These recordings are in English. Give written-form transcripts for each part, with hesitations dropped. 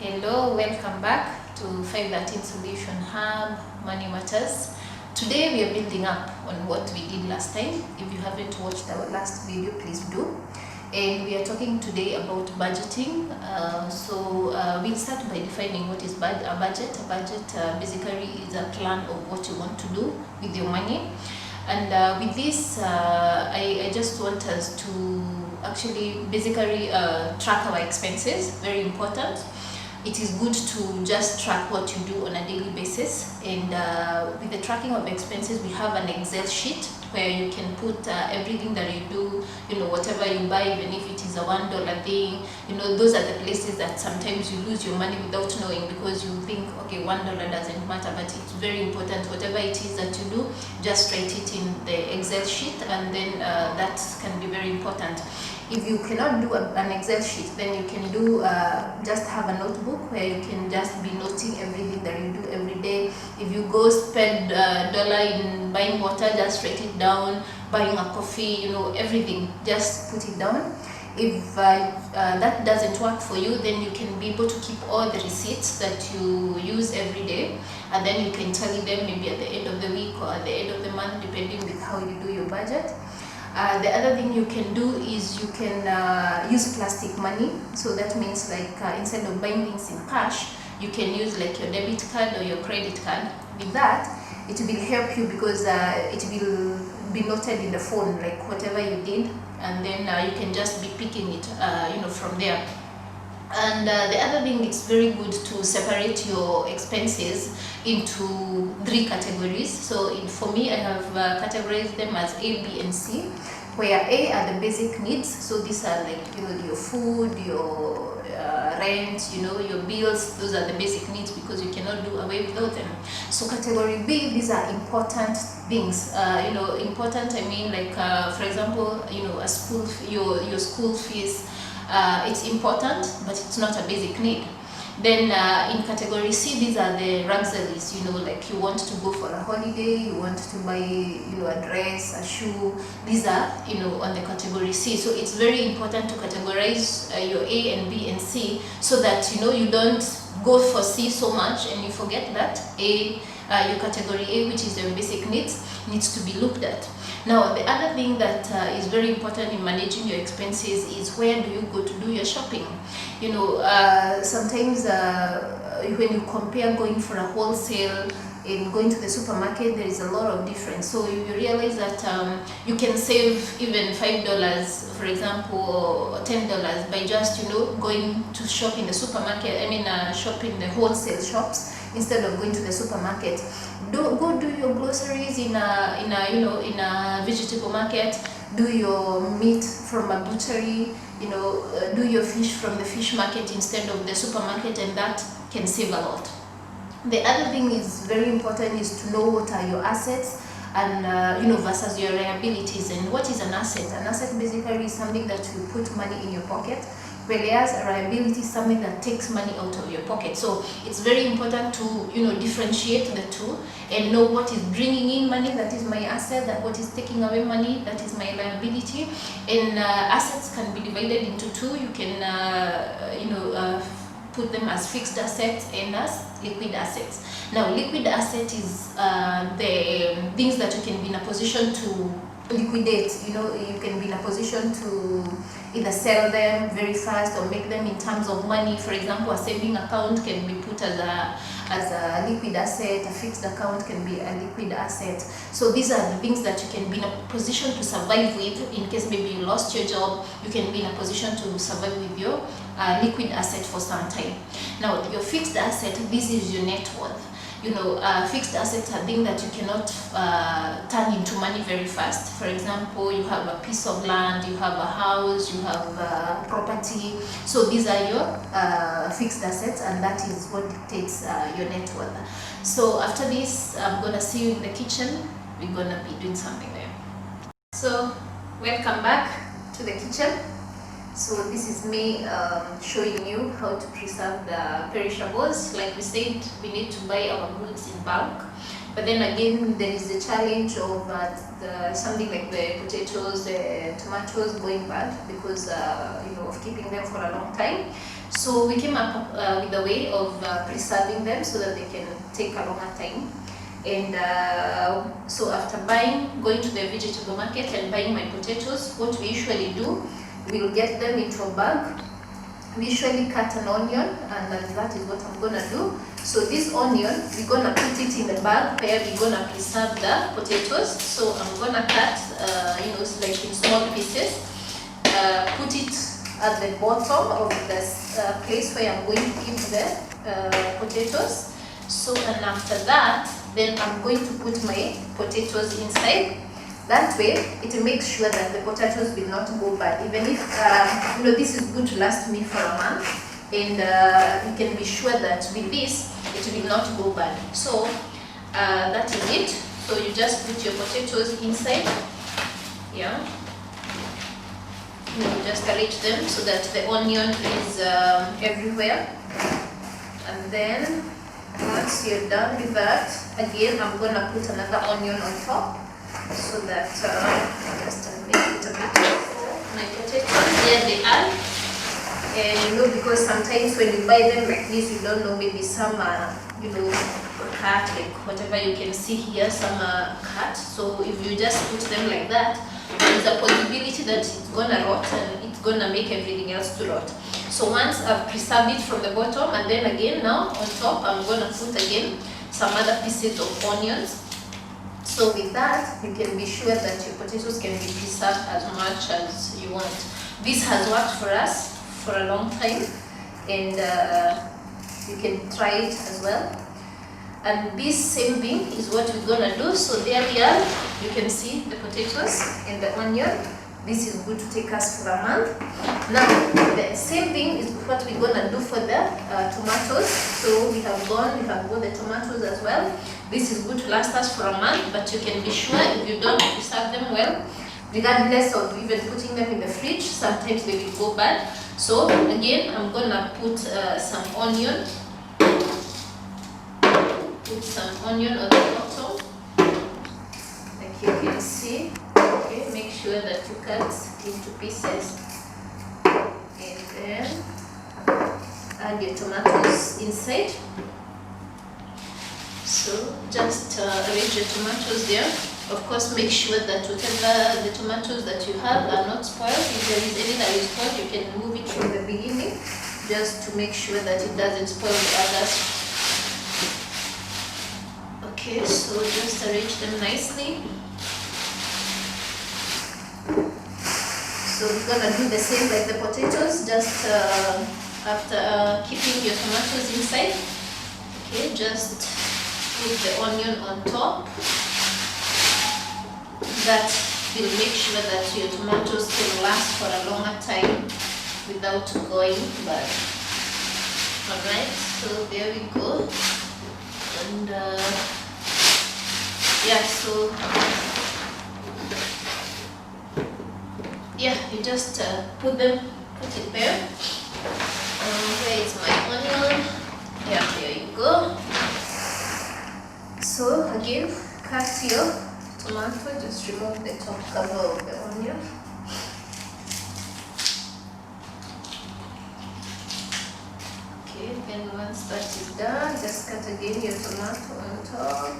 Hello, welcome back to 513 Solution Hub Money Matters. Today we are building up on what we did last time. If you haven't watched our last video, please do. And we are talking today about budgeting. We'll start by defining what is a budget. A budget basically is a plan of what you want to do with your money. And with this, I just want us to actually basically track our expenses. Very important. It is good to just track what you do on a daily basis, and with the tracking of expenses we have an Excel sheet where you can put everything that you do, whatever you buy, even if it is a $1 thing, those are the places that sometimes you lose your money without knowing, because you think, okay, $1 doesn't matter, but it's very important. Whatever it is that you do, just write it in the Excel sheet, and then that can be very important. If you cannot do an Excel sheet, then you can do just have a notebook where you can just be noting everything that you do every day. If you go spend $1 in buying water, just write it down. Buying a coffee, everything, just put it down. If that doesn't work for you, then you can be able to keep all the receipts that you use every day, and then you can tally them maybe at the end of the week or at the end of the month, depending with how you do your budget. The other thing you can do is you can use plastic money. So that means like instead of buying things in cash, you can use like your debit card or your credit card. With that, it will help you because it will be noted in the phone, like whatever you did, and then you can just be picking it from there. And the other thing, it's very good to separate your expenses into 3 categories. So for me, I have categorized them as A, B, and C, where A are the basic needs. So these are like your food, your rent, your bills. Those are the basic needs because you cannot do away without them. So category B, these are important things. Important, I mean, like for example, a school, your school fees. It's important, but it's not a basic need. Then in category C, these are the luxuries, like you want to go for a holiday, you want to buy a dress, a shoe. These are on the category C. So it's very important to categorize your A and B and C, so that you don't go for C so much and you forget that your category A, which is your basic needs to be looked at. Now, the other thing that is very important in managing your expenses is where do you go to do your shopping. Sometimes when you compare going for a wholesale and going to the supermarket, there is a lot of difference. So you realize that you can save even $5, for example, or $10 by just going to shop in the supermarket. Shop in the wholesale shops instead of going to the supermarket. Go do your groceries in a vegetable market. Do your meat from a butchery. Do your fish from the fish market instead of the supermarket, and that can save a lot. The other thing is very important is to know what are your assets and versus your liabilities. And what is an asset? An asset basically is something that you put money in your pocket, whereas a liability is something that takes money out of your pocket. So it's very important to differentiate the two and know what is bringing in money, that is my asset, that what is taking away money, that is my liability. And assets can be divided into 2. You can put them as fixed assets and as liquid assets. Now, liquid asset is the things that you can be in a position to liquidate. You can be in a position to either sell them very fast or make them in terms of money. For example, a saving account can be put as a liquid asset. A fixed account can be a liquid asset. So these are the things that you can be in a position to survive with. In case maybe you lost your job, you can be in a position to survive with your liquid asset for some time. Now, your fixed asset, this is your net worth. Fixed assets are things that you cannot turn into money very fast. For example, you have a piece of land, you have a house, you have property. So these are your fixed assets, and that is what dictates your net worth. So after this, I'm gonna see you in the kitchen. We're gonna be doing something there. So welcome back to the kitchen. So this is me showing you how to preserve the perishables. Like we said, we need to buy our goods in bulk. But then again, there is the challenge of something like the potatoes, the tomatoes going bad because of keeping them for a long time. So we came up with a way of preserving them so that they can take a longer time. And so after going to the vegetable market and buying my potatoes, what we usually do, we'll get them into a bag. We usually cut an onion, and that is what I'm gonna do. So this onion, we're gonna put it in the bag where we're gonna preserve the potatoes. So I'm gonna cut, like in small pieces, put it at the bottom of this place where I'm going to keep the potatoes. So, and after that, then I'm going to put my potatoes inside. That way, it makes sure that the potatoes will not go bad. Even if, this is good to last me for a month, and you can be sure that with this, it will not go bad. So, that is it. So you just put your potatoes inside, yeah. You just arrange them so that the onion is everywhere. And then, once you're done with that, again, I'm gonna put another onion on top. So that just make it a bit of my potatoes. There they are. And because sometimes when you buy them like this, you don't know, maybe some cut, like whatever you can see here, some cut. So if you just put them like that, there's a possibility that it's gonna rot and it's gonna make everything else to rot. So once I've preserved it from the bottom, and then again now on top, I'm gonna put again some other pieces of onions. So with that, you can be sure that your potatoes can be preserved as much as you want. This has worked for us for a long time, and you can try it as well. And this same thing is what we're gonna do. So there we are. You can see the potatoes and the onion. This is good to take us for a month. Now, the same thing is what we're gonna do for the tomatoes. So we have got the tomatoes as well. This is good to last us for a month, but you can be sure if you don't preserve them well, regardless of even putting them in the fridge, sometimes they will go bad. So again, I'm gonna put some onion. Put some onion on the bottom, like you can see. Okay, make sure that you cut into pieces, and then add your tomatoes inside. So just arrange your tomatoes there. Of course, make sure that whatever the tomatoes that you have are not spoiled. If there is any that is spoiled, you can remove it from the beginning, just to make sure that it doesn't spoil the others. Okay, so just arrange them nicely. So we're gonna do the same like the potatoes, just after keeping your tomatoes inside. Okay, just put the onion on top. That will make sure that your tomatoes can last for a longer time without going bad. Alright, so there we go. And so you just put it there. Where is my onion? Yeah, there you go. So again, cut your tomato, just remove the top cover of the onion. Okay, and once that is done, just cut again your tomato on top.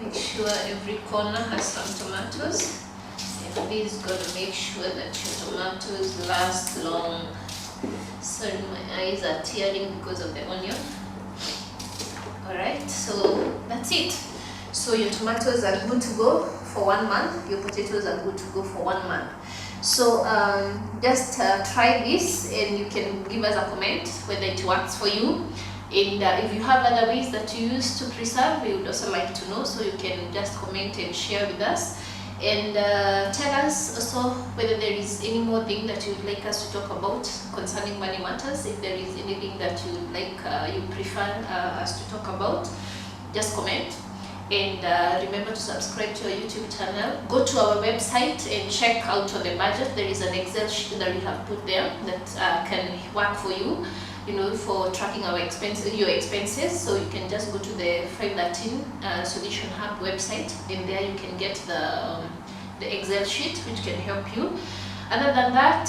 Make sure every corner has some tomatoes. And this is going to make sure that your tomatoes last long. Sorry, my eyes are tearing because of the onion. Alright, so that's it. So your tomatoes are good to go for 1 month. Your potatoes are good to go for 1 month. So just try this, and you can give us a comment whether it works for you. And if you have other ways that you use to preserve, we would also like to know. So you can just comment and share with us. And tell us also whether there is any more thing that you would like us to talk about concerning money matters. If there is anything that you would like, you prefer us to talk about, just comment. And remember to subscribe to our YouTube channel. Go to our website and check out on the budget. There is an Excel sheet that we have put there that can work for you, for tracking your expenses. So you can just go to the 513 Solution Hub website, and there you can get the Excel sheet, which can help you. Other than that,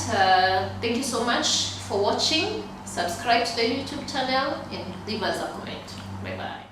thank you so much for watching. Subscribe to the YouTube channel and leave us a comment. Bye bye.